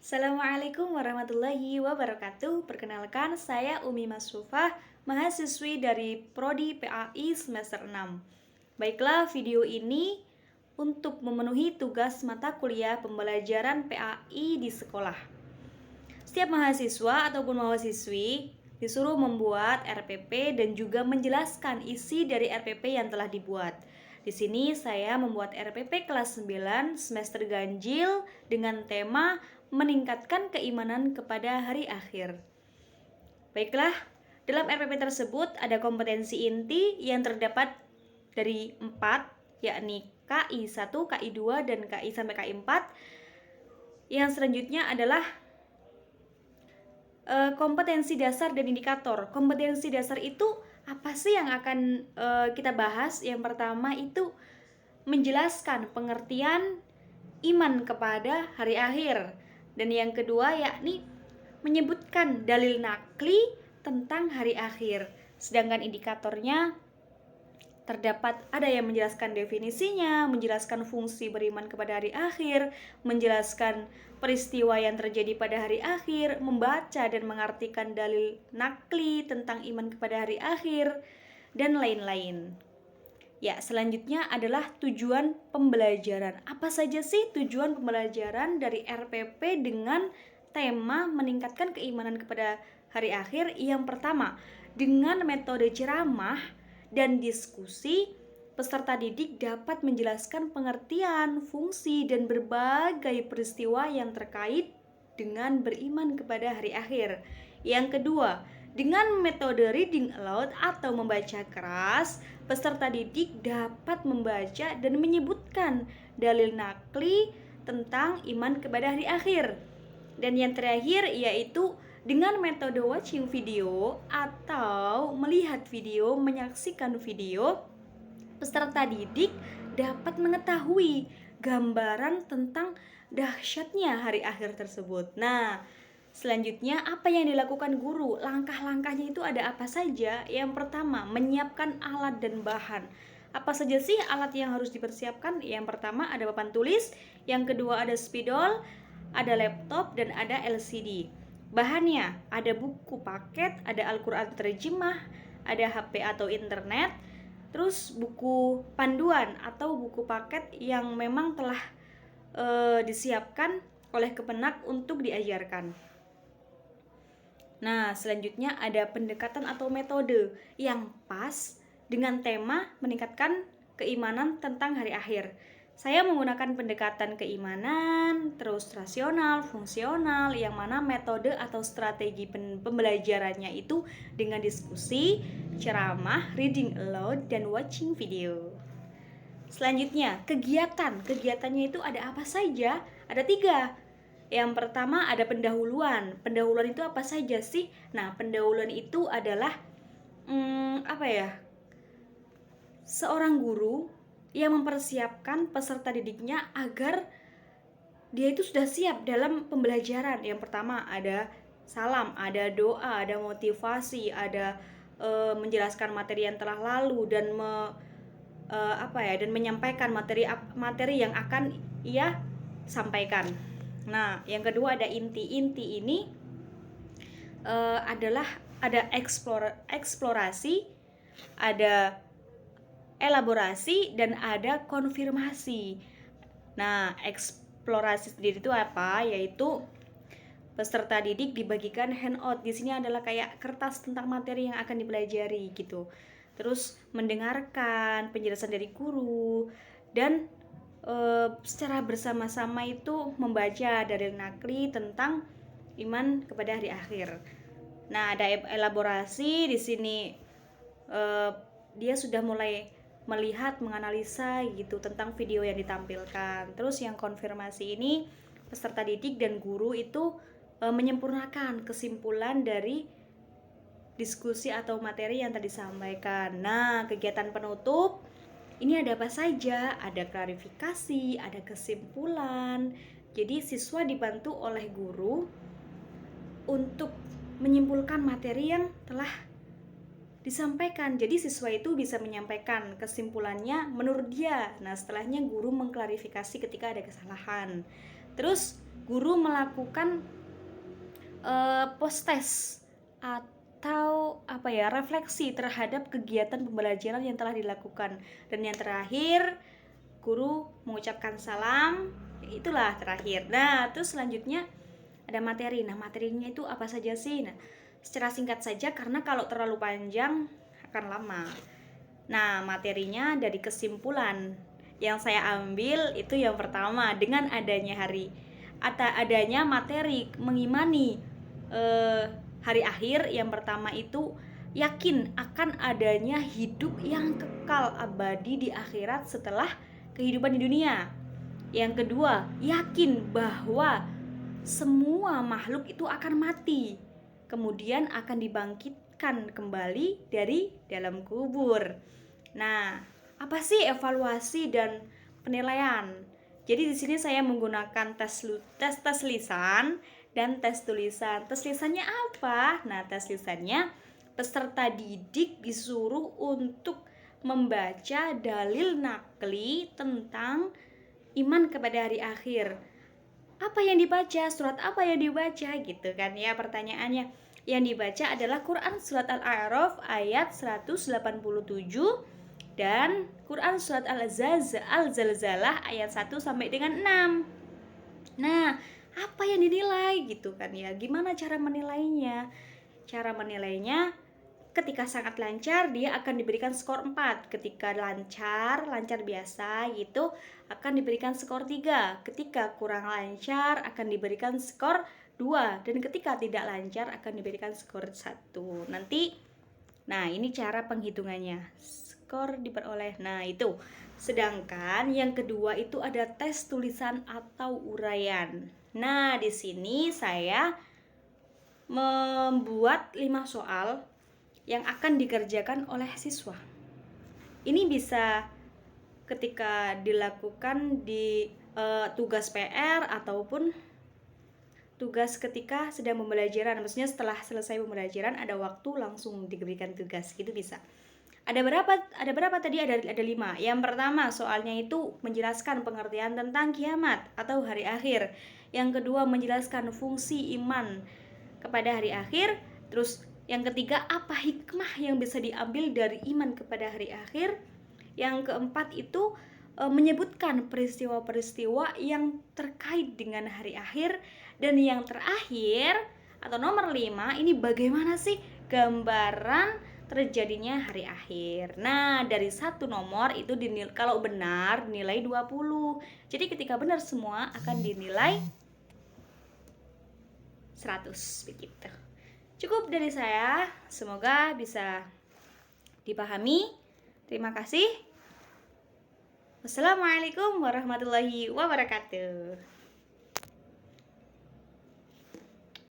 Assalamualaikum warahmatullahi wabarakatuh. Perkenalkan, saya Umi Masrufah, mahasiswi dari Prodi PAI semester 6. Baiklah, video ini untuk memenuhi tugas mata kuliah pembelajaran PAI di sekolah. Setiap mahasiswa ataupun mahasiswi disuruh membuat RPP dan juga menjelaskan isi dari RPP yang telah dibuat. Di sini saya membuat RPP kelas 9 semester ganjil dengan tema meningkatkan keimanan kepada hari akhir. Baiklah, dalam RPP tersebut ada kompetensi inti yang terdapat dari 4, yakni KI 1, KI 2, dan KI sampai KI 4. Yang selanjutnya adalah kompetensi dasar dan indikator. Kompetensi dasar itu apa sih yang akan kita bahas? Yang pertama itu menjelaskan pengertian iman kepada hari akhir. Dan yang kedua yakni menyebutkan dalil nakli tentang hari akhir. Sedangkan indikatornya terdapat ada yang menjelaskan definisinya, menjelaskan fungsi beriman kepada hari akhir, menjelaskan peristiwa yang terjadi pada hari akhir, membaca dan mengartikan dalil nakli tentang iman kepada hari akhir, dan lain-lain. Ya, selanjutnya adalah tujuan pembelajaran. Apa saja sih tujuan pembelajaran dari RPP dengan tema meningkatkan keimanan kepada hari akhir? Yang pertama, dengan metode ceramah dan diskusi, peserta didik dapat menjelaskan pengertian, fungsi, dan berbagai peristiwa yang terkait dengan beriman kepada hari akhir. Yang kedua, dengan metode reading aloud atau membaca keras, peserta didik dapat membaca dan menyebutkan dalil nakli tentang iman kepada hari akhir. Dan yang terakhir yaitu dengan metode watching video atau melihat video, menyaksikan video, peserta didik dapat mengetahui gambaran tentang dahsyatnya hari akhir tersebut. Nah, selanjutnya apa yang dilakukan guru? Langkah-langkahnya itu ada apa saja? Yang pertama, menyiapkan alat dan bahan. Apa saja sih alat yang harus dipersiapkan? Yang pertama ada papan tulis, yang kedua ada spidol, ada laptop, dan ada LCD. Bahannya ada buku paket, ada Al-Quran terjemah, ada HP atau internet, terus buku panduan atau buku paket yang memang telah disiapkan oleh Kemenak untuk diajarkan. Nah, selanjutnya ada pendekatan atau metode yang pas dengan tema meningkatkan keimanan tentang hari akhir. Saya menggunakan pendekatan keimanan, terus rasional, fungsional, yang mana metode atau strategi pembelajarannya itu dengan diskusi, ceramah, reading aloud, dan watching video. Selanjutnya, kegiatan. Kegiatannya itu ada apa saja? Ada 3. Yang pertama ada pendahuluan. Pendahuluan itu apa saja sih? Nah, pendahuluan itu adalah seorang guru yang mempersiapkan peserta didiknya agar dia itu sudah siap dalam pembelajaran. Yang pertama ada salam, ada doa, ada motivasi, ada menjelaskan materi yang telah lalu dan dan menyampaikan materi yang akan ia sampaikan. Nah, yang kedua ada inti. Inti ini adalah ada eksplorasi, ada elaborasi, dan ada konfirmasi. Nah, eksplorasi sendiri itu apa? Yaitu peserta didik dibagikan handout. Di sini adalah kayak kertas tentang materi yang akan dipelajari gitu. Terus mendengarkan penjelasan dari guru dan secara bersama-sama itu membaca dalil nakli tentang iman kepada hari akhir. Nah, ada elaborasi di sini. Dia sudah mulai melihat, menganalisa gitu tentang video yang ditampilkan. Terus yang konfirmasi ini peserta didik dan guru itu menyempurnakan kesimpulan dari diskusi atau materi yang tadi disampaikan. Nah, kegiatan penutup ini ada apa saja? Ada klarifikasi, ada kesimpulan. Jadi siswa dibantu oleh guru untuk menyimpulkan materi yang telah disampaikan. Jadi siswa itu bisa menyampaikan kesimpulannya menurut dia. Nah, setelahnya guru mengklarifikasi ketika ada kesalahan. Terus guru melakukan post test atau refleksi terhadap kegiatan pembelajaran yang telah dilakukan. Dan yang terakhir, guru mengucapkan salam, itulah terakhir. Nah, terus selanjutnya ada materi. Nah, materinya itu apa saja sih? Nah, secara singkat saja karena kalau terlalu panjang akan lama. Nah, materinya dari kesimpulan yang saya ambil itu yang pertama, dengan adanya adanya materi mengimani hari akhir, yang pertama itu yakin akan adanya hidup yang kekal abadi di akhirat setelah kehidupan di dunia. Yang kedua, yakin bahwa semua makhluk itu akan mati, kemudian akan dibangkitkan kembali dari dalam kubur. Nah, apa sih evaluasi dan penilaian? Jadi di sini saya menggunakan tes lisan dan tes tulisan. Tes lisannya apa? Nah, tes lisannya peserta didik disuruh untuk membaca dalil nakli tentang iman kepada hari akhir. Apa yang dibaca? Surat apa yang dibaca? Gitu kan ya pertanyaannya. Yang dibaca adalah Quran surat Al-A'raf ayat 187 dan Quran surat Al-Zalzalah ayat 1 sampai dengan 6. Nah, apa yang dinilai gitu kan ya? Gimana cara menilainya? Cara menilainya, ketika sangat lancar dia akan diberikan skor 4. Ketika lancar biasa gitu akan diberikan skor 3. Ketika kurang lancar akan diberikan skor 2. Dan ketika tidak lancar akan diberikan skor 1. Nah, ini cara penghitungannya. Skor diperoleh. Nah, itu. Sedangkan yang kedua itu ada tes tulisan atau uraian. Nah, di sini saya membuat 5 soal yang akan dikerjakan oleh siswa. Ini bisa ketika dilakukan di tugas PR ataupun tugas ketika sedang pembelajaran. Maksudnya setelah selesai pembelajaran ada waktu langsung diberikan tugas, gitu bisa. Ada berapa tadi? Ada 5. Yang pertama soalnya itu menjelaskan pengertian tentang kiamat atau hari akhir. Yang kedua menjelaskan fungsi iman kepada hari akhir. Terus yang ketiga, apa hikmah yang bisa diambil dari iman kepada hari akhir. Yang keempat itu menyebutkan peristiwa-peristiwa yang terkait dengan hari akhir. Dan yang terakhir atau nomor 5, ini bagaimana sih gambaran terjadinya hari akhir. Nah, dari satu nomor itu kalau benar nilai 20. Jadi ketika benar semua akan dinilai 100 begitu. Cukup dari saya, semoga bisa dipahami. Terima kasih. Wassalamualaikum warahmatullahi wabarakatuh.